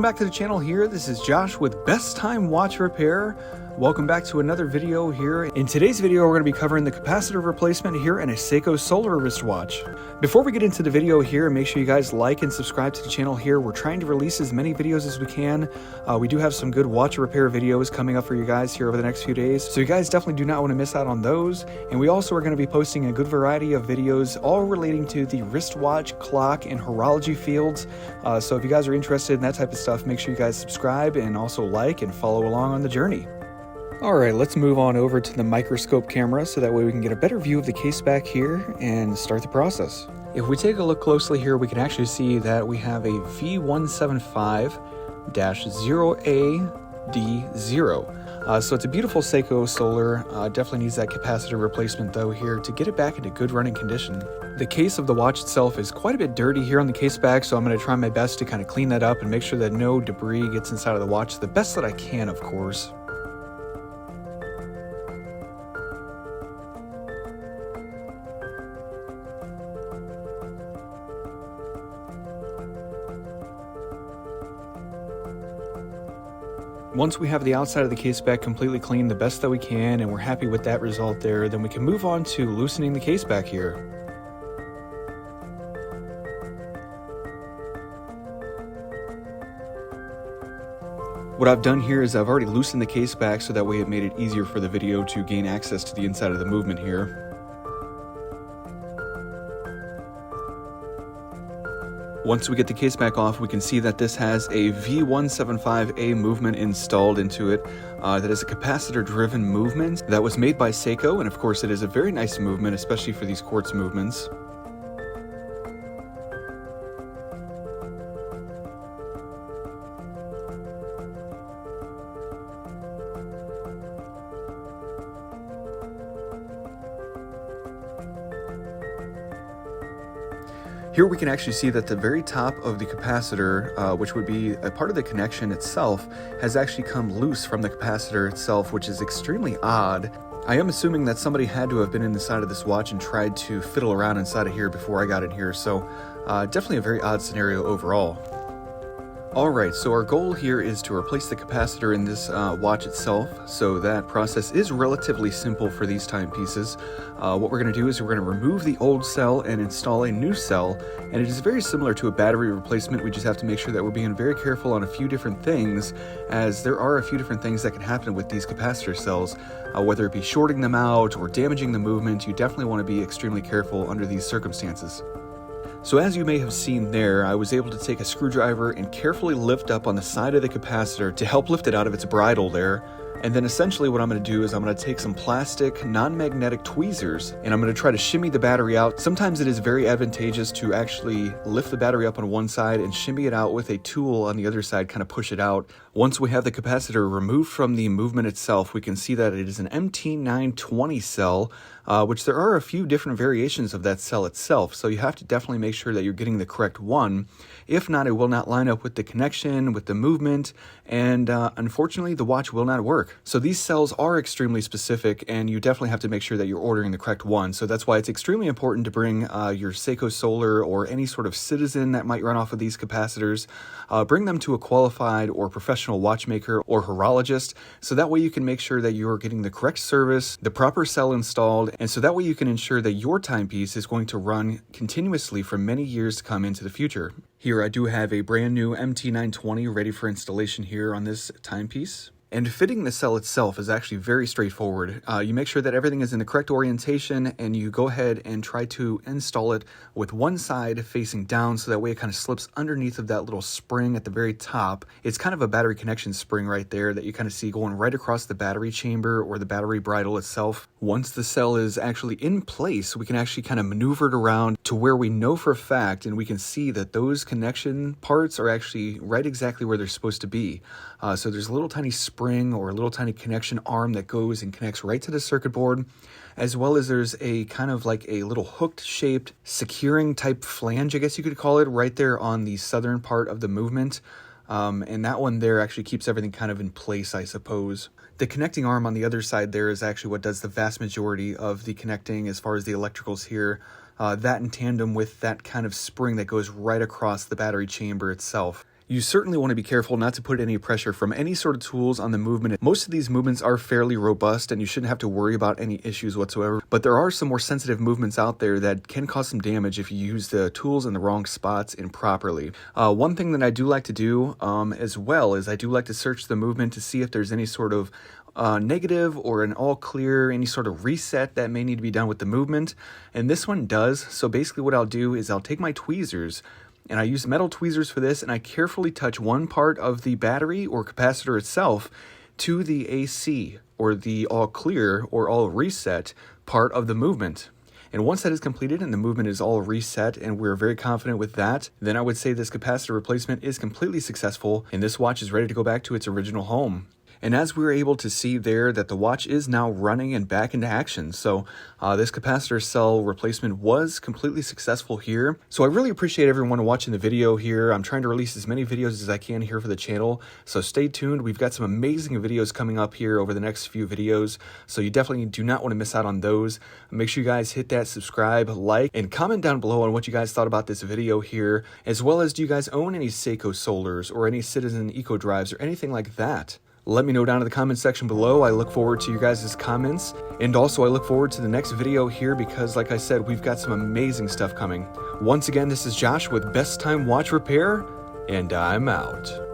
back to the channel here. This is Josh with Best Time Watch Repair. Welcome back to another video here. In today's video, we're going to be covering the capacitor replacement here in a Seiko Solar wristwatch. Before we get into the video here, make sure you guys like and subscribe to the channel here. We're trying to release as many videos as we can. We do have some good watch repair videos coming up for you guys here over the next few days, so you guys definitely do not want to miss out on those. And we also are going to be posting a good variety of videos all relating to the wristwatch, clock, and horology fields. So if you guys are interested in that type of stuff, make sure you guys subscribe and also like and follow along on the journey. Alright, let's move on over to the microscope camera so that way we can get a better view of the case back here and start the process. If we take a look closely here, we can actually see that we have a V175-0AD0. So it's a beautiful Seiko Solar, definitely needs that capacitor replacement though here to get it back into good running condition. The case of the watch itself is quite a bit dirty here on the case back, so I'm going to try my best to kind of clean that up and make sure that no debris gets inside of the watch the best that I can, of course. Once we have the outside of the case back completely cleaned the best that we can and we're happy with that result there, then we can move on to loosening the case back here. What I've done here is I've already loosened the case back so that way it made it easier for the video to gain access to the inside of the movement here. Once we get the case back off, we can see that this has a V175A movement installed into it. That is a capacitor-driven movement that was made by Seiko, and of course it is a very nice movement, especially for these quartz movements. Here we can actually see that the very top of the capacitor, which would be a part of the connection itself, has actually come loose from the capacitor itself, which is extremely odd. I am assuming that somebody had to have been in the side of this watch and tried to fiddle around inside of here before I got in here, so definitely a very odd scenario overall. Alright, so our goal here is to replace the capacitor in this watch itself, so that process is relatively simple for these timepieces. What we're going to do is we're going to remove the old cell and install a new cell, and it is very similar to a battery replacement. We just have to make sure that we're being very careful on a few different things, as there are a few different things that can happen with these capacitor cells, whether it be shorting them out or damaging the movement. You definitely want to be extremely careful under these circumstances. So as you may have seen there, I was able to take a screwdriver and carefully lift up on the side of the capacitor to help lift it out of its bridle there. And then essentially what I'm going to do is I'm going to take some plastic non-magnetic tweezers and I'm going to try to shimmy the battery out. Sometimes it is very advantageous to actually lift the battery up on one side and shimmy it out with a tool on the other side, kind of push it out. Once we have the capacitor removed from the movement itself, we can see that it is an MT920 cell, which there are a few different variations of that cell itself, so you have to definitely make sure that you're getting the correct one. If not, it will not line up with the connection, with the movement, and unfortunately the watch will not work. So these cells are extremely specific, and you definitely have to make sure that you're ordering the correct one. So that's why it's extremely important to bring your Seiko Solar or any sort of Citizen that might run off of these capacitors. Bring them to a qualified or professional watchmaker or horologist, so that way you can make sure that you're getting the correct service, the proper cell installed, and so that way you can ensure that your timepiece is going to run continuously for many years to come into the future. Here I do have a brand new MT920 ready for installation here on this timepiece. And fitting the cell itself is actually very straightforward. You make sure that everything is in the correct orientation and you go ahead and try to install it with one side facing down, so that way it kind of slips underneath of that little spring at the very top. It's kind of a battery connection spring right there that you kind of see going right across the battery chamber or the battery bridle itself. Once the cell is actually in place, we can actually kind of maneuver it around to where we know for a fact, and we can see that those connection parts are actually right exactly where they're supposed to be. So there's a little tiny spring or a little tiny connection arm that goes and connects right to the circuit board, as well as there's a kind of like a little hooked shaped securing type flange, I guess you could call it, right there on the southern part of the movement. And that one there actually keeps everything kind of in place, I suppose. The connecting arm on the other side there is actually what does the vast majority of the connecting as far as the electricals here. That in tandem with that kind of spring that goes right across the battery chamber itself. You certainly want to be careful not to put any pressure from any sort of tools on the movement. Most of these movements are fairly robust and you shouldn't have to worry about any issues whatsoever. But there are some more sensitive movements out there that can cause some damage if you use the tools in the wrong spots improperly. One thing that I do like to do as well is I do like to search the movement to see if there's any sort of negative or an all clear, any sort of reset that may need to be done with the movement. And this one does. So basically what I'll do is I'll take my tweezers, and I use metal tweezers for this, and I carefully touch one part of the battery or capacitor itself to the AC, or the all clear or all reset part of the movement. And once that is completed and the movement is all reset and we're very confident with that, then I would say this capacitor replacement is completely successful and this watch is ready to go back to its original home. And as we were able to see there that the watch is now running and back into action. So this capacitor cell replacement was completely successful here. So I really appreciate everyone watching the video here. I'm trying to release as many videos as I can here for the channel. So stay tuned. We've got some amazing videos coming up here over the next few videos. So you definitely do not want to miss out on those. Make sure you guys hit that subscribe, like, and comment down below on what you guys thought about this video here. As well as, do you guys own any Seiko Solars or any Citizen Eco Drives or anything like that? Let me know down in the comment section below. I look forward to your guys' comments. And also I look forward to the next video here because, like I said, we've got some amazing stuff coming. Once again, this is Josh with Best Time Watch Repair, and I'm out.